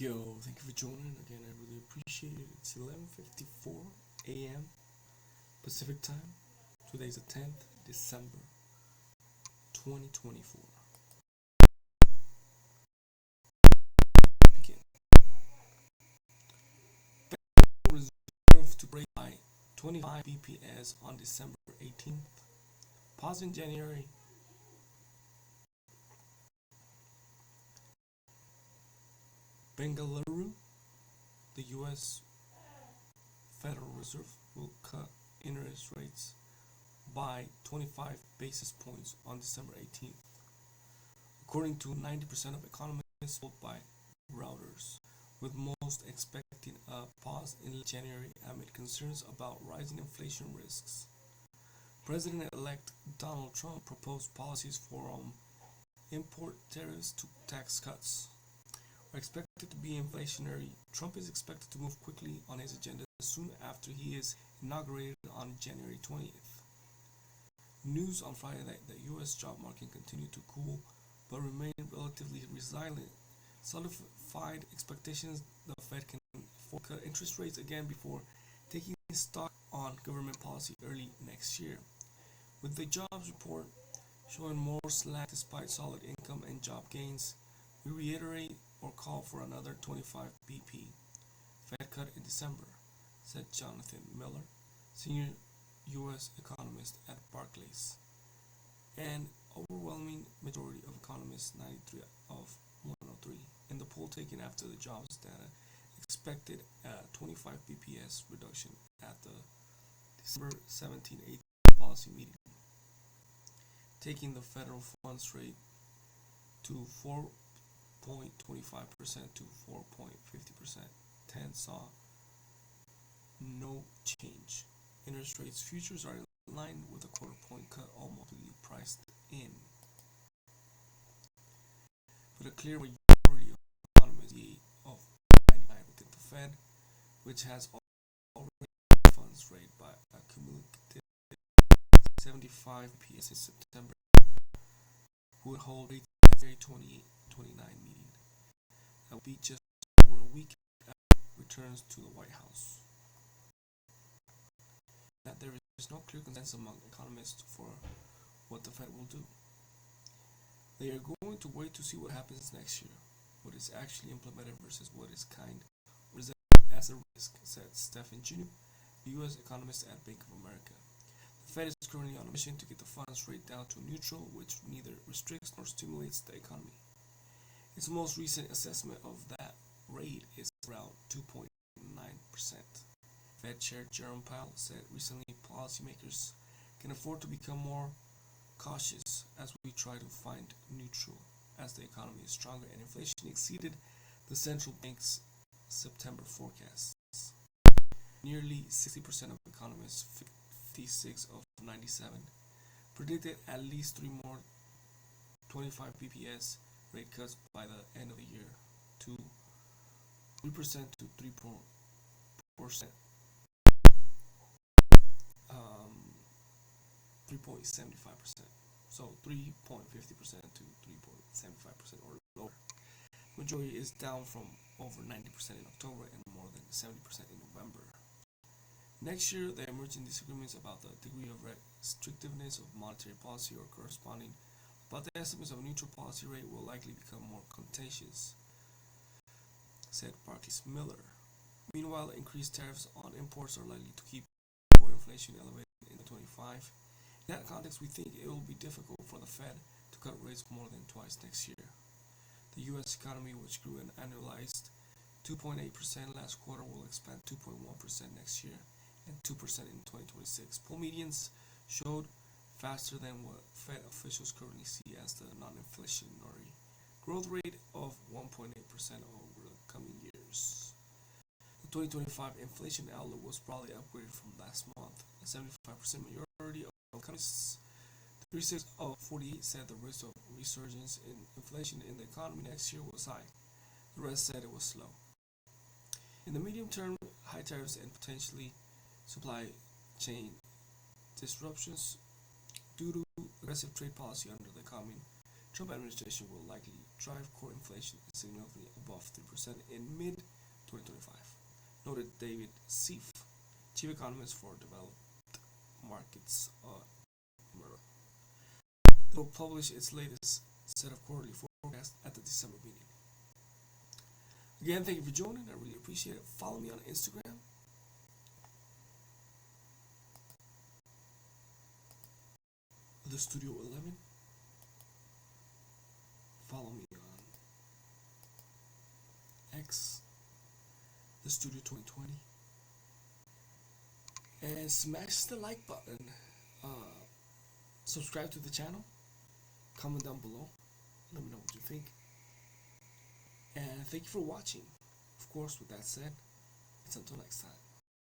Yo, thank you for joining again. I really appreciate it. It's 11:54 a.m. Pacific time. Today's the 10th December 2024. Begin. Federal Reserve to break by 25 BPS on December 18th. Pause in January. Bengaluru, the U.S. Federal Reserve will cut interest rates by 25 basis points on December 18th, according to 90% of economists polled by Reuters, with most expecting a pause in January amid concerns about rising inflation risks. President-elect Donald Trump proposed policies from import tariffs to tax cuts are expected to be inflationary. Trump is expected to move quickly on his agenda soon after he is inaugurated on January 20th. News on Friday that the U.S. job market continued to cool but remained relatively resilient, solidified expectations the Fed can cut interest rates again before taking stock on government policy early next year. With the jobs report showing more slack despite solid income and job gains, we reiterate or call for another 25 BP Fed cut in December, said Jonathan Miller, senior U.S. economist at Barclays. An overwhelming majority of economists, 93 of 103, in the poll taken after the jobs data, expected a 25 BPS reduction at the December 17-18 policy meeting, taking the federal funds rate to 4.25% to 4.50%. 10 saw no change. Interest rates futures are in line with a quarter point cut almost completely priced in. With a clear majority of economists of 99 within the Fed, which has already funds rate by a cumulative 75 PS in September, would hold a February 29 meeting. That will be just over a week after returns to the White House. That there is no clear consensus among economists for what the Fed will do. They are going to wait to see what happens next year, what is actually implemented versus what is kind of presented as a risk, said Stephen Jinu, U.S. economist at Bank of America. The Fed is currently on a mission to get the funds rate down to neutral, which neither restricts nor stimulates the economy. Its most recent assessment of that rate is around 2.9%. Fed Chair Jerome Powell said recently policymakers can afford to become more cautious as we try to find neutral as the economy is stronger and inflation exceeded the central bank's September forecasts. Nearly 60% of economists, 56 of 97, predicted at least three more 25 BPS rate cuts by the end of the year, to 3% to 3%, 3.75%. So 3.50% to 3.75% or lower. Majority is down from over 90% in October and more than 70% in November. Next year, the emerging disagreements about the degree of restrictiveness of monetary policy or corresponding but the estimates of neutral policy rate will likely become more contentious, said Barclays Miller. Meanwhile, increased tariffs on imports are likely to keep core inflation elevated in 2025. In that context, we think it will be difficult for the Fed to cut rates more than twice next year. The U.S. economy, which grew an annualized 2.8% last quarter, will expand 2.1% next year and 2% in 2026. Poll medians showed faster than what Fed officials currently see as the non-inflationary growth rate of 1.8% over the coming years. The 2025 inflation outlook was probably upgraded from last month. A 75% majority of economists, 36 of 48, said the risk of resurgence in inflation in the economy next year was high. The rest said it was slow. In the medium term, high tariffs and potentially supply chain disruptions due to aggressive trade policy under the coming Trump administration will likely drive core inflation significantly above 3% in mid-2025, noted David Seif, chief economist for developed markets Murdoch. It will publish its latest set of quarterly forecasts at the December meeting. Again, thank you for joining. I really appreciate it. Follow me on Instagram. The Studio 11. Follow me on X, The Studio 2020. And smash the like button. Subscribe to the channel. Comment down below. Let me know what you think. And thank you for watching. Of course, with that said, it's until next time.